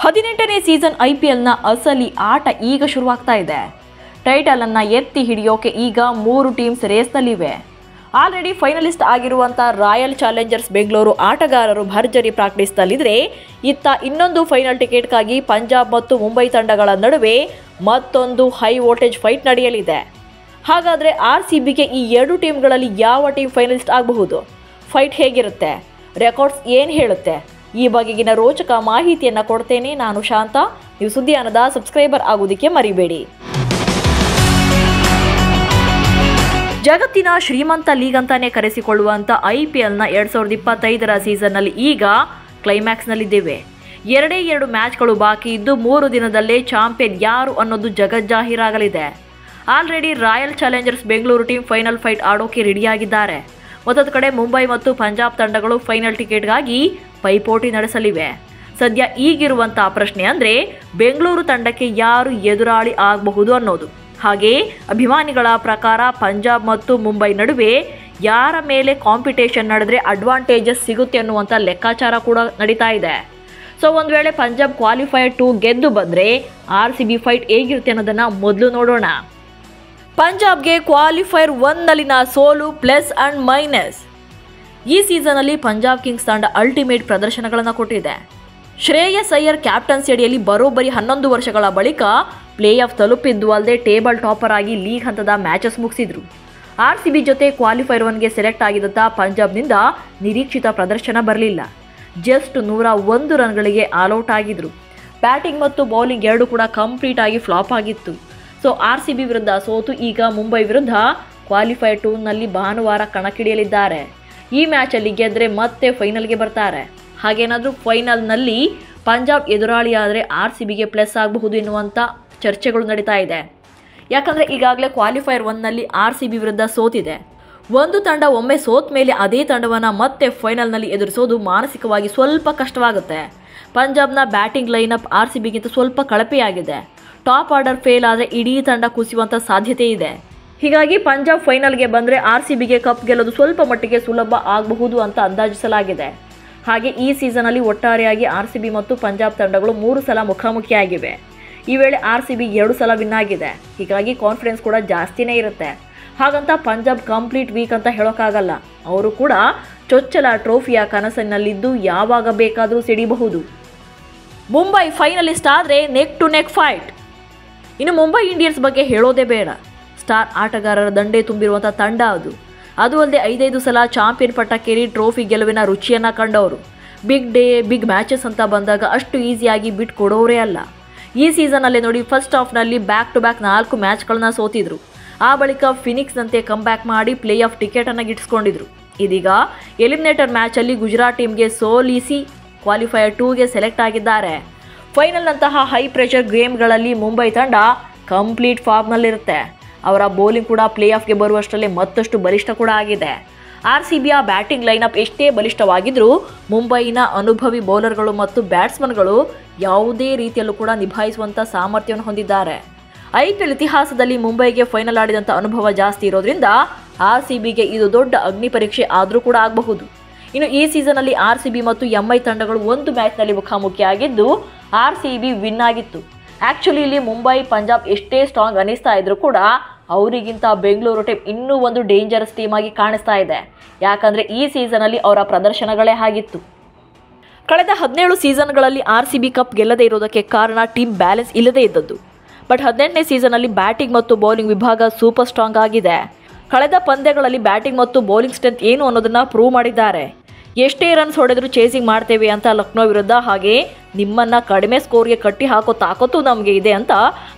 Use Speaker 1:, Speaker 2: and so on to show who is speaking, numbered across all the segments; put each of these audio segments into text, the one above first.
Speaker 1: 18ನೇ season IPLನ ಅಸಲಿ ಆಟ ಈಗ ಶುರುವಾಗ್ತಾ ಇದೆ. ಟೈಟಲ್ ಅನ್ನ ಎತ್ತಿ ಹಿಡಿಯೋಕೆ ಈಗ 3 ಟೀಮ್ಸ್ ರೇಸ್ನಲ್ಲಿವೆ. ಆಲ್ರೆಡಿ ಫೈನಲಿಸ್ಟ್ ಆಗಿರುವಂಥ ರಾಯಲ್ ಚಾಲೆಂಜರ್ಸ್ ಬೆಂಗಳೂರು ಆಟಗಾರರು ಭರ್ಜರಿ ಪ್ರಾಕ್ಟೀಸ್ನಲ್ಲಿದ್ದರೆ, ಇತ್ತ ಇನ್ನೊಂದು ಫೈನಲ್ ಟಿಕೆಟ್ಗಾಗಿ ಪಂಜಾಬ್ ಮತ್ತು ಮುಂಬೈ ತಂಡಗಳ ನಡುವೆ ಮತ್ತೊಂದು ಹೈ ವೋಲ್ಟೇಜ್ ಫೈಟ್ ನಡೆಯಲಿದೆ. ಹಾಗಾದರೆ RCBಗೆ ಈ 2 ಟೀಮ್ಗಳಲ್ಲಿ ಯಾವ ಟೀಮ್ ಫೈನಲಿಸ್ಟ್ ಆಗಬಹುದು? ಫೈಟ್ ಹೇಗಿರುತ್ತೆ? ರೆಕಾರ್ಡ್ಸ್ ಏನು ಹೇಳುತ್ತೆ? ಈ ಬಗೆಗಿನ ರೋಚಕ ಮಾಹಿತಿಯನ್ನು ಕೊಡ್ತೇನೆ. ನಾನು ಶಾಂತ. ನೀವು ಸುದ್ದಿಯಾನದ ಸಬ್ಸ್ಕ್ರೈಬರ್ ಆಗೋದಕ್ಕೆ ಮರಿಬೇಡಿ. ಜಗತ್ತಿನ ಶ್ರೀಮಂತ ಲೀಗ್ ಅಂತಾನೆ ಕರೆಸಿಕೊಳ್ಳುವಂಥ IPLನ 2025ರ ಸೀಸನ್ನಲ್ಲಿ ಈಗ ಕ್ಲೈಮ್ಯಾಕ್ಸ್ನಲ್ಲಿದ್ದೇವೆ. 2 ಮ್ಯಾಚ್ಗಳು ಬಾಕಿ ಇದ್ದು 3 ದಿನದಲ್ಲೇ ಚಾಂಪಿಯನ್ ಯಾರು ಅನ್ನೋದು ಜಗಜ್ಜಾಹೀರಾಗಲಿದೆ. Already Royal Challengers Bengaluru team final fight ಆಡೋಕೆ ರೆಡಿಯಾಗಿದ್ದಾರೆ. ಮತ್ತೊಂದು ಕಡೆ ಮುಂಬೈ ಮತ್ತು ಪಂಜಾಬ್ ತಂಡಗಳು ಫೈನಲ್ ಟಿಕೆಟ್ಗಾಗಿ ಪೈಪೋಟಿ ನಡೆಸಲಿವೆ. ಸದ್ಯ ಈಗಿರುವಂಥ ಪ್ರಶ್ನೆ ಅಂದರೆ ಬೆಂಗಳೂರು ತಂಡಕ್ಕೆ ಯಾರು ಎದುರಾಳಿ ಆಗಬಹುದು ಅನ್ನೋದು. ಹಾಗೆ ಅಭಿಮಾನಿಗಳ ಪ್ರಕಾರ ಪಂಜಾಬ್ ಮತ್ತು ಮುಂಬೈ ನಡುವೆ ಯಾರ ಮೇಲೆ ಕಾಂಪಿಟೇಷನ್ ನಡೆದ್ರೆ ಅಡ್ವಾಂಟೇಜಸ್ ಸಿಗುತ್ತೆ ಅನ್ನುವಂಥ ಲೆಕ್ಕಾಚಾರ ಕೂಡ ನಡೀತಾ ಇದೆ. ಸೊ ಒಂದು ವೇಳೆ ಪಂಜಾಬ್ ಕ್ವಾಲಿಫೈಯರ್ 2 ಗೆದ್ದು ಬಂದರೆ RCB ಫೈಟ್ ಹೇಗಿರುತ್ತೆ ಅನ್ನೋದನ್ನು ಮೊದಲು ನೋಡೋಣ. ಪಂಜಾಬ್ಗೆ ಕ್ವಾಲಿಫೈಯರ್ 1ನಲ್ಲಿನ ಸೋಲು ಪ್ಲಸ್ ಆ್ಯಂಡ್ ಮೈನಸ್. ಈ ಸೀಸನ್ನಲ್ಲಿ ಪಂಜಾಬ್ ಕಿಂಗ್ಸ್ ತಂಡ ಅಲ್ಟಿಮೇಟ್ ಪ್ರದರ್ಶನಗಳನ್ನು ಕೊಟ್ಟಿದೆ. ಶ್ರೇಯಸ್ ಅಯ್ಯರ್ ಕ್ಯಾಪ್ಟನ್ಸಿ ಅಡಿಯಲ್ಲಿ ಬರೋಬ್ಬರಿ 11 ವರ್ಷಗಳ ಬಳಿಕ ಪ್ಲೇ ಆಫ್ ತಲುಪಿದ್ದು ಅಲ್ಲದೆ ಟೇಬಲ್ ಟಾಪರ್ ಆಗಿ ಲೀಗ್ ಹಂತದ ಮ್ಯಾಚಸ್ ಮುಗಿಸಿದ್ರು. RCB ಜೊತೆ ಕ್ವಾಲಿಫೈಯರ್ 1ಗೆ ಸೆಲೆಕ್ಟ್ ಆಗಿದ್ದ ಪಂಜಾಬ್ನಿಂದ ನಿರೀಕ್ಷಿತ ಪ್ರದರ್ಶನ ಬರಲಿಲ್ಲ. ಜಸ್ಟ್ 101 ರನ್ಗಳಿಗೆ ಆಲ್ಔಟ್ ಆಗಿದ್ರು. ಬ್ಯಾಟಿಂಗ್ ಮತ್ತು ಬೌಲಿಂಗ್ ಎರಡೂ ಕೂಡ ಕಂಪ್ಲೀಟ್ ಆಗಿ ಫ್ಲಾಪ್ ಆಗಿತ್ತು. ಸೊ RCB ವಿರುದ್ಧ ಸೋತು ಈಗ ಮುಂಬೈ ವಿರುದ್ಧ ಕ್ವಾಲಿಫೈಯರ್ 2ನಲ್ಲಿ ಭಾನುವಾರ ಕಣಕ್ಕಿಳಿಯಲಿದ್ದಾರೆ. ಈ ಮ್ಯಾಚಲ್ಲಿ ಗೆದ್ದರೆ ಮತ್ತೆ ಫೈನಲ್ಗೆ ಬರ್ತಾರೆ. ಹಾಗೇನಾದರೂ ಫೈನಲ್ನಲ್ಲಿ ಪಂಜಾಬ್ ಎದುರಾಳಿಯಾದರೆ RCBಗೆ ಪ್ಲಸ್ ಆಗಬಹುದು ಎನ್ನುವಂಥ ಚರ್ಚೆಗಳು ನಡೀತಾ ಇದೆ. ಯಾಕಂದರೆ ಈಗಾಗಲೇ ಕ್ವಾಲಿಫೈಯರ್ 1ನಲ್ಲಿ RCB ವಿರುದ್ಧ ಸೋತಿದೆ. ಒಂದು ತಂಡ ಒಮ್ಮೆ ಸೋತ ಮೇಲೆ ಅದೇ ತಂಡವನ್ನು ಮತ್ತೆ ಫೈನಲ್ನಲ್ಲಿ ಎದುರಿಸೋದು ಮಾನಸಿಕವಾಗಿ ಸ್ವಲ್ಪ ಕಷ್ಟವಾಗುತ್ತೆ. ಪಂಜಾಬ್ನ ಬ್ಯಾಟಿಂಗ್ ಲೈನಪ್ RCBಗಿಂತ ಸ್ವಲ್ಪ ಕಳಪೆಯಾಗಿದೆ. ಟಾಪ್ ಆರ್ಡರ್ ಫೇಲ್ ಆದರೆ ಇಡೀ ತಂಡ ಕುಸಿಯುವಂಥ ಸಾಧ್ಯತೆ ಇದೆ. ಹೀಗಾಗಿ ಪಂಜಾಬ್ ಫೈನಲ್ಗೆ ಬಂದರೆ RCBಗೆ ಕಪ್ ಗೆಲ್ಲೋದು ಸ್ವಲ್ಪ ಮಟ್ಟಿಗೆ ಸುಲಭ ಆಗಬಹುದು ಅಂತ ಅಂದಾಜಿಸಲಾಗಿದೆ. ಹಾಗೆ ಈ ಸೀಸನ್ನಲ್ಲಿ ಒಟ್ಟಾರೆಯಾಗಿ RCB ಮತ್ತು ಪಂಜಾಬ್ ತಂಡಗಳು 3 ಸಲ ಮುಖಾಮುಖಿಯಾಗಿವೆ. ಈ ವೇಳೆ RCB 2 ಸಲ ವಿನ್ ಆಗಿದೆ. ಹೀಗಾಗಿ ಕಾನ್ಫಿಡೆನ್ಸ್ ಕೂಡ ಜಾಸ್ತಿನೇ ಇರುತ್ತೆ. ಹಾಗಂತ ಪಂಜಾಬ್ ಕಂಪ್ಲೀಟ್ ವೀಕ್ ಅಂತ ಹೇಳೋಕ್ಕಾಗಲ್ಲ. ಅವರು ಕೂಡ ಚೊಚ್ಚಲ ಟ್ರೋಫಿಯ ಕನಸಿನಲ್ಲಿದ್ದು ಯಾವಾಗ ಬೇಕಾದರೂ ಸಿಡಿಬಹುದು. ಮುಂಬೈ ಫೈನಲಿಸ್ಟ್ ಆದರೆ ನೆಕ್ ಟು ನೆಕ್ ಫೈಟ್. ಇನ್ನು ಮುಂಬೈ ಇಂಡಿಯನ್ಸ್ ಬಗ್ಗೆ ಹೇಳೋದೇ ಬೇಡ. ಸ್ಟಾರ್ ಆಟಗಾರರ ದಂಡೆ ತುಂಬಿರುವಂಥ ತಂಡ ಅದು ಅಲ್ಲದೆ 5 ಸಲ ಚಾಂಪಿಯನ್ ಪಟ್ಟಕ್ಕೇರಿ ಟ್ರೋಫಿ ಗೆಲುವಿನ ರುಚಿಯನ್ನು ಕಂಡವರು. ಬಿಗ್ ಡೇ ಬಿಗ್ ಮ್ಯಾಚಸ್ ಅಂತ ಬಂದಾಗ ಅಷ್ಟು ಈಸಿಯಾಗಿ ಬಿಟ್ಟು ಕೊಡೋರೇ ಅಲ್ಲ. ಈ ಸೀಸನಲ್ಲೇ ನೋಡಿ, ಫಸ್ಟ್ ಹಾಫ್ನಲ್ಲಿ ಬ್ಯಾಕ್ ಟು ಬ್ಯಾಕ್ 4 ಮ್ಯಾಚ್ಗಳನ್ನ ಸೋತಿದ್ರು. ಆ ಬಳಿಕ ಫಿನಿಕ್ಸ್ನಂತೆ ಕಮ್ ಬ್ಯಾಕ್ ಮಾಡಿ ಪ್ಲೇ ಆಫ್ ಟಿಕೆಟನ್ನು ಗಿಟ್ಟಿಸ್ಕೊಂಡಿದ್ರು. ಇದೀಗ ಎಲಿಮಿನೇಟರ್ ಮ್ಯಾಚಲ್ಲಿ ಗುಜರಾತ್ ಟೀಮ್ಗೆ ಸೋಲಿಸಿ ಕ್ವಾಲಿಫೈಯರ್ 2ಗೆ ಸೆಲೆಕ್ಟ್ ಆಗಿದ್ದಾರೆ. ಫೈನಲ್ನಂತಹ ಹೈ ಪ್ರೆಷರ್ ಗೇಮ್ಗಳಲ್ಲಿ ಮುಂಬೈ ತಂಡ ಕಂಪ್ಲೀಟ್ ಫಾರ್ಮ್ನಲ್ಲಿರುತ್ತೆ. ಅವರ ಬೌಲಿಂಗ್ ಕೂಡ ಪ್ಲೇ ಆಫ್ಗೆ ಬರುವಷ್ಟರಲ್ಲೇ ಮತ್ತಷ್ಟು ಬಲಿಷ್ಠ ಕೂಡ ಆಗಿದೆ. RCBಯ ಬ್ಯಾಟಿಂಗ್ ಲೈನಪ್ ಎಷ್ಟೇ ಬಲಿಷ್ಠವಾಗಿದ್ದರೂ ಮುಂಬೈನ ಅನುಭವಿ ಬೌಲರ್ಗಳು ಮತ್ತು ಬ್ಯಾಟ್ಸ್ಮನ್ಗಳು ಯಾವುದೇ ರೀತಿಯಲ್ಲೂ ಕೂಡ ನಿಭಾಯಿಸುವಂಥ ಸಾಮರ್ಥ್ಯವನ್ನು ಹೊಂದಿದ್ದಾರೆ. IPL ಇತಿಹಾಸದಲ್ಲಿ ಮುಂಬೈಗೆ ಫೈನಲ್ ಆಡಿದಂಥ ಅನುಭವ ಜಾಸ್ತಿ ಇರೋದ್ರಿಂದ RCBಗೆ ಇದು ದೊಡ್ಡ ಅಗ್ನಿ ಪರೀಕ್ಷೆ ಆದರೂ ಕೂಡ ಆಗಬಹುದು. ಇನ್ನು ಈ ಸೀಸನ್ನಲ್ಲಿ RCB ಮತ್ತು MI ತಂಡಗಳು ಒಂದು ಮ್ಯಾಚ್ನಲ್ಲಿ ಮುಖಾಮುಖಿಯಾಗಿದ್ದು RCB ವಿನ್ ಆಗಿತ್ತು. ಆ್ಯಕ್ಚುಲಿ ಇಲ್ಲಿ ಮುಂಬೈ ಪಂಜಾಬ್ ಎಷ್ಟೇ ಸ್ಟ್ರಾಂಗ್ ಅನ್ನಿಸ್ತಾ ಇದ್ರೂ ಕೂಡ ಅವರಿಗಿಂತ ಬೆಂಗಳೂರು ಟೀಮ್ ಇನ್ನೂ ಒಂದು ಡೇಂಜರಸ್ ಟೀಮ್ ಆಗಿ ಕಾಣಿಸ್ತಾ ಇದೆ. ಯಾಕಂದರೆ ಈ ಸೀಸನ್ನಲ್ಲಿ ಅವರ ಪ್ರದರ್ಶನಗಳೇ ಆಗಿತ್ತು. ಕಳೆದ 17 ಸೀಸನ್ಗಳಲ್ಲಿ RCB ಕಪ್ ಗೆಲ್ಲದೇ ಇರೋದಕ್ಕೆ ಕಾರಣ ಟೀಮ್ ಬ್ಯಾಲೆನ್ಸ್ ಇಲ್ಲದೇ ಇದ್ದದ್ದು. ಬಟ್ 18ನೇ ಸೀಸನ್ನಲ್ಲಿ ಬ್ಯಾಟಿಂಗ್ ಮತ್ತು ಬೌಲಿಂಗ್ ವಿಭಾಗ ಸೂಪರ್ ಸ್ಟ್ರಾಂಗ್ ಆಗಿದೆ. ಕಳೆದ ಪಂದ್ಯಗಳಲ್ಲಿ ಬ್ಯಾಟಿಂಗ್ ಮತ್ತು ಬೌಲಿಂಗ್ ಸ್ಟ್ರೆಂತ್ ಏನು ಅನ್ನೋದನ್ನು ಪ್ರೂವ್ ಮಾಡಿದ್ದಾರೆ. ಎಷ್ಟೇ ರನ್ಸ್ ಹೊಡೆದರೂ ಚೇಸಿಂಗ್ ಮಾಡ್ತೇವೆ ಅಂತ ಲಕ್ನೋ ವಿರುದ್ಧ, ಹಾಗೆ ನಿಮ್ಮನ್ನು ಕಡಿಮೆ ಸ್ಕೋರ್ಗೆ ಕಟ್ಟಿ ಹಾಕೋ ತಾಕತ್ತು ನಮಗೆ ಇದೆ ಅಂತ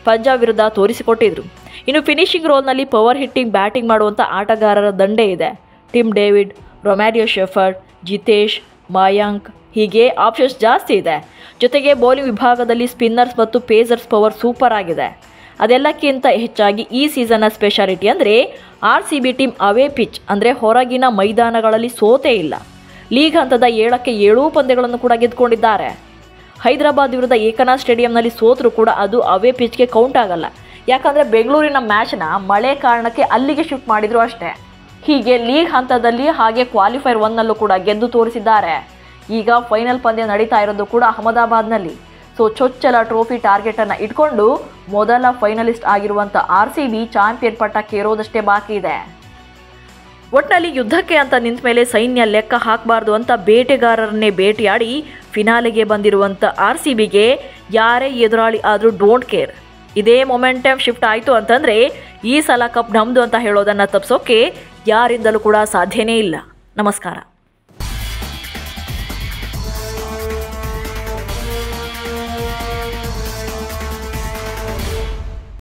Speaker 1: ಪಂಜಾಬ್ ವಿರುದ್ಧ ತೋರಿಸಿಕೊಟ್ಟಿದ್ರು. ಇನ್ನು ಫಿನಿಶಿಂಗ್ ರೋಲ್ನಲ್ಲಿ ಪವರ್ ಹಿಟ್ಟಿಂಗ್ ಬ್ಯಾಟಿಂಗ್ ಮಾಡುವಂಥ ಆಟಗಾರರ ದಂಡೆ ಇದೆ. Tim David, Romario Shepherd, Jitesh, Mayank ಹೀಗೆ ಆಪ್ಷನ್ಸ್ ಜಾಸ್ತಿ ಇದೆ. ಜೊತೆಗೆ ಬೌಲಿಂಗ್ ವಿಭಾಗದಲ್ಲಿ ಸ್ಪಿನ್ನರ್ಸ್ ಮತ್ತು ಪೇಸರ್ಸ್ ಪವರ್ ಸೂಪರ್ ಆಗಿದೆ. ಅದೆಲ್ಲಕ್ಕಿಂತ ಹೆಚ್ಚಾಗಿ ಈ ಸೀಸನ್ನ ಸ್ಪೆಷಾಲಿಟಿ ಅಂದರೆ RCB ಟೀಮ್ ಅವೇ ಪಿಚ್ ಅಂದರೆ ಹೊರಗಿನ ಮೈದಾನಗಳಲ್ಲಿ ಸೋತೇ ಇಲ್ಲ. ಲೀಗ್ ಹಂತದ 7ಕ್ಕೆ 7 ಪಂದ್ಯಗಳನ್ನು ಕೂಡ ಗೆದ್ದುಕೊಂಡಿದ್ದಾರೆ. ಹೈದರಾಬಾದ್ ವಿರುದ್ಧ ಏಕನಾಥ್ ಸ್ಟೇಡಿಯಂನಲ್ಲಿ ಸೋತರೂ ಕೂಡ ಅದು ಅವೇ ಪಿಚ್ಗೆ ಕೌಂಟ್ ಆಗಲ್ಲ. ಯಾಕಂದರೆ ಬೆಂಗಳೂರಿನ ಮ್ಯಾಚ್ನ ಮಳೆ ಕಾರಣಕ್ಕೆ ಅಲ್ಲಿಗೆ ಶಿಫ್ಟ್ ಮಾಡಿದ್ರು ಅಷ್ಟೇ. ಹೀಗೆ ಲೀಗ್ ಹಂತದಲ್ಲಿ ಹಾಗೆ ಕ್ವಾಲಿಫೈಯರ್ 1ನಲ್ಲೂ ಕೂಡ ಗೆದ್ದು ತೋರಿಸಿದ್ದಾರೆ. ಈಗ ಫೈನಲ್ ಪಂದ್ಯ ನಡೀತಾ ಇರೋದು ಕೂಡ ಅಹಮದಾಬಾದ್ನಲ್ಲಿ. ಸೊ ಚೊಚ್ಚಲ ಟ್ರೋಫಿ ಟಾರ್ಗೆಟನ್ನು ಇಟ್ಕೊಂಡು ಮೊದಲ ಫೈನಲಿಸ್ಟ್ ಆಗಿರುವಂಥ RCB ಚಾಂಪಿಯನ್ ಪಟ್ಟಕ್ಕೆ ಇರೋದಷ್ಟೇ ಬಾಕಿ ಇದೆ. ಒಟ್ಟಿನಲ್ಲಿ ಯುದ್ಧಕ್ಕೆ ಅಂತ ನಿಂತ ಮೇಲೆ ಸೈನ್ಯ ಲೆಕ್ಕ ಹಾಕಬಾರ್ದು ಅಂತ ಬೇಟೆಗಾರರನ್ನೇ ಭೇಟಿಯಾಡಿ ಫಿನಾಲೆಗೆ ಬಂದಿರುವಂಥ RCBಗೆ ಯಾರೇ ಎದುರಾಳಿ ಆದರೂ ಡೋಂಟ್ ಕೇರ್. ಇದೇ ಮೊಮೆಂಟಮ್ ಶಿಫ್ಟ್ ಆಯಿತು ಅಂತಂದರೆ ಈ ಸಲ ಕಪ್ ನಮ್ಮದು ಅಂತ ಹೇಳೋದನ್ನು ತಪ್ಪಿಸೋಕೆ ಯಾರಿಂದಲೂ ಕೂಡ ಸಾಧ್ಯನೇ ಇಲ್ಲ. ನಮಸ್ಕಾರ.